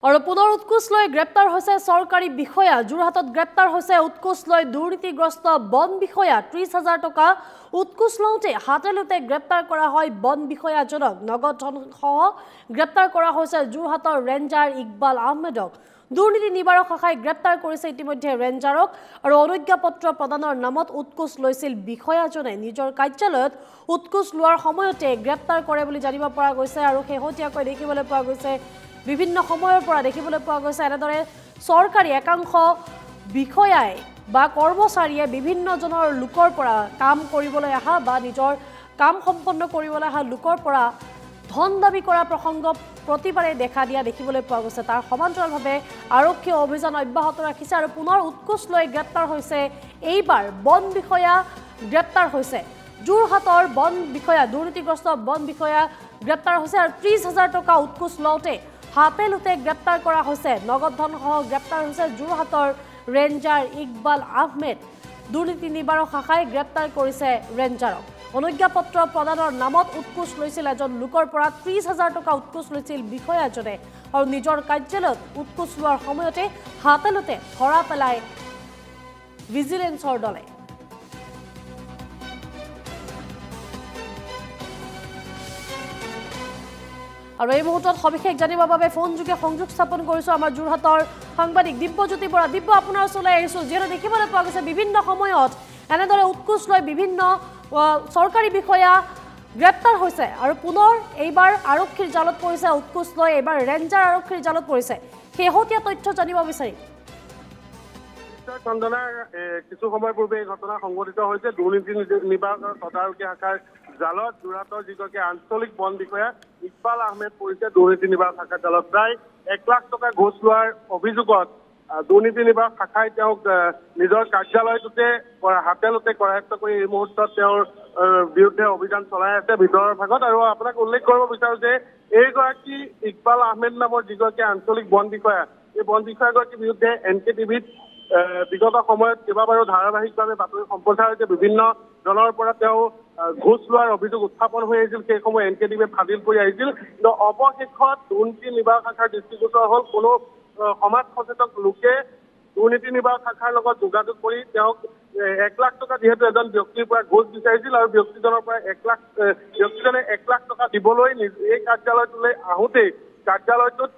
আৰু পুনৰ উৎকোচ লৈ গ্ৰেপ্তাৰ হৈছে চৰকাৰী বিষয়া যোৰহাটত গ্ৰেপ্তাৰ হৈছে উৎকোচ লৈ দুৰ্নীতিগ্ৰস্ত বন বিষয়া ৩০,০০০ টকা উৎকোচ লওঁতে হাতেলুতে গ্ৰেপ্তাৰ কৰা হয় বন বিষয়াজনক নগদ ধনসহ গ্ৰেপ্তাৰ কৰা হৈছে যোৰহাটৰ ৰেঞ্জাৰ ইকবাল আহমেদক দুৰ্নীতি নিবাৰক শাখাই গ্ৰেপ্তাৰ কৰিছে ইতিমধ্যে ৰেঞ্জাৰক আৰু অনুজ্ঞাপত্ৰ প্ৰদানৰ নামত উৎকোচ লৈছিল বিষয়াজনে নিজৰ কাৰ্যালয়ত উৎকোচ লোৱাৰ সময়তে গ্ৰেপ্তাৰ কৰে বুলি জানিব পৰা গৈছে আৰু শেহতীয়াকৈ দেখিবলৈ পোৱা গৈছে বিভিন্ন সময়ৰ পৰা দেখিবলৈ পোৱা গৈছে এনেদৰে চৰকাৰী একাংশ বিষয়াই বা কৰ্মচাৰীয়ে বিভিন্ন জনৰ লোকৰ পৰা কাম কৰিবলৈ আহা বা নিজৰ কাম সম্পন্ন কৰিবলৈ আহা লোকৰ পৰা ধন দাবী কৰা প্ৰসংগ প্ৰতিবাৰে দেখা দিয়া দেখিবলৈ পোৱা গৈছে তাৰ সমান্তৰালভাৱে আৰক্ষী অভিযান অব্যাহত ৰাখিছে আৰু পুনৰ উৎকোচ লৈ গ্ৰেপ্তাৰ হৈছে এইবাৰ বন বিষয়া গ্ৰেপ্তাৰ হৈছে যোৰহাটৰ বন বিষয়া দুৰ্নীতিগ্ৰস্ত বন বিষয়া গ্ৰেপ্তাৰ হৈছে আৰু ৩০,০০০ টকা উৎকোচ লওঁতে হাতেলুতে গ্ৰেপ্তাৰ কৰা হৈছে নগদ ধনসহ গ্ৰেপ্তাৰ হৈছে যোৰহাটৰ ৰেঞ্জাৰ ইকবাল আহমেদ দুৰ্নীতি নিবাৰক শাখাই গ্ৰেপ্তাৰ কৰিছে ৰেঞ্জাৰক অনুজ্ঞাপত্ৰ প্ৰদানৰ নামত উৎকোচ লৈছিল এজন লোকৰ পৰা ৩০,০০০ টকা উৎকোচ লৈছিল বিষয়াজনে আৰু নিজৰ কাৰ্যালয়ত উৎকোচ লোৱাৰ সময়তে হাতেলুতে ধৰা পেলাই ভিজিলেন্সৰ দলে আৰু এই মুহূৰ্তত সবিশেষ জানিবৰ বাবে ফোনযোগে সংযোগ স্থাপন কৰিছো আমাৰ যোৰহাটৰ সাংবাদিক দিব্যজ্যোতি বৰা দিব্য আপোনাৰ ওচৰলৈ আহিছো যিহেতু দেখিবলৈ পোৱা গৈছে বিভিন্ন সময়ত এনেদৰে উৎকোচ লৈ বিভিন্ন চৰকাৰী বিষয়া গ্ৰেপ্তাৰ হৈছে আৰু পুনৰ এইবাৰ আৰক্ষীৰ জালত পৰিছে উৎকোচ লৈ এইবাৰ ৰেঞ্জাৰ আৰক্ষীৰ জালত পৰিছে শেহতীয়া তথ্য জানিব বিচাৰিম চন্দনাৰ কিছু সময় পূৰ্বে এই ঘটনা সংঘটিত হৈছে দুৰ্নীতি নিবাৰক তদাৰকী শাখাৰ জালত যোৰহাটৰ যিগৰাকী আঞ্চলিক বন বিষয়া ইকবাল আহমেদ পৰিছে দুৰ্নীতি নিবাৰক শাখাৰ জালত প্ৰায় 1 লাখ টকা ঘোষ লোৱাৰ অভিযোগত দুৰ্নীতি নিবাৰক শাখাই তেওঁক নিজৰ কাৰ্যালয়টোতে হাতেলুতে কৰায়ত্ব কৰি এই মুহূৰ্তত তেওঁৰ বিৰুদ্ধে অভিযান চলাই আছে ভিতৰৰ ভাগত আৰু আপোনাক উল্লেখ কৰিব বিচাৰো যে এইগৰাকী ইকবাল আহমেদ নামৰ যিগৰাকী আঞ্চলিক বন বিষয়া এই বন বিষয়াগৰাকীৰ বিৰুদ্ধে NKTVত বিগত সময়ত কেইবাবাৰো ধাৰাবাহিকভাৱে বাতৰি সম্প্ৰচাৰ হৈছে বিভিন্ন জনৰ পৰা তেওঁ ঘোষ লোৱাৰ অভিযোগ উত্থাপন হৈ আহিছিল সেই সময় NKTVয়ে ফাদিল কৰি আহিছিল কিন্তু অৱশেষত দুৰ্নীতি নিবাৰক শাখাৰ দৃষ্টিগোচৰ হ'ল কোনো সমাজ সচেতন লোকে দুৰ্নীতি নিবাৰক শাখাৰ লগত যোগাযোগ কৰি তেওঁক 1 লাখ টকা যিহেতু এজন ব্যক্তিৰ পৰা ঘোষ বিচাৰিছিল আৰু ব্যক্তিজনৰ পৰা ব্যক্তিজনে 1 লাখ টকা দিবলৈ এই কাৰ্যালয়টোলৈ আহোঁতেই কাৰ্যালয়টোত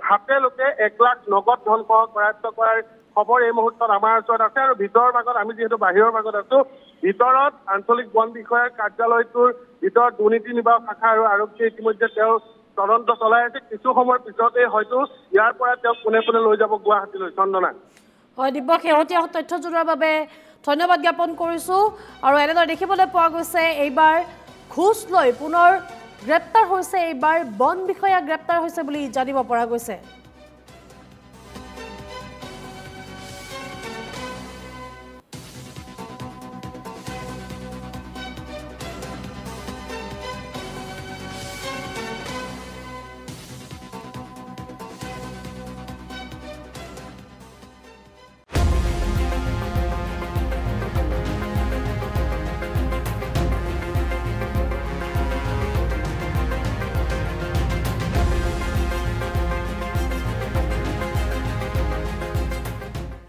হাতেলুতে 1 লাখ নগদ ধনসহ কৰায়ত্ব কৰাৰ খবৰ এই মুহূৰ্তত আমাৰ ওচৰত আছে আৰু ভিতৰৰ ভাগত আমি যিহেতু বাহিৰৰ ভাগত আছো ভিতৰত আঞ্চলিক বন বিষয়াৰ কাৰ্যালয়টোৰ ভিতৰত দুৰ্নীতি নিবাৰক শাখা আৰু আৰক্ষীয়ে ইতিমধ্যে তেওঁ তদন্ত চলাই আছে কিছু সময়ৰ পিছতে হয়তো ইয়াৰ পৰা তেওঁক পোনে পোনে লৈ যাব গুৱাহাটীলৈ চন্দনা হয় দিব্য শেহতীয়া তথ্য জনোৱাৰ বাবে ধন্যবাদ জ্ঞাপন কৰিছো আৰু এনেদৰে দেখিবলৈ পোৱা গৈছে এইবাৰ ঘোষ লৈ পুনৰ গ্ৰেপ্তাৰ হৈছে এইবাৰ বন বিষয়া গ্ৰেপ্তাৰ হৈছে বুলি জানিব পৰা গৈছে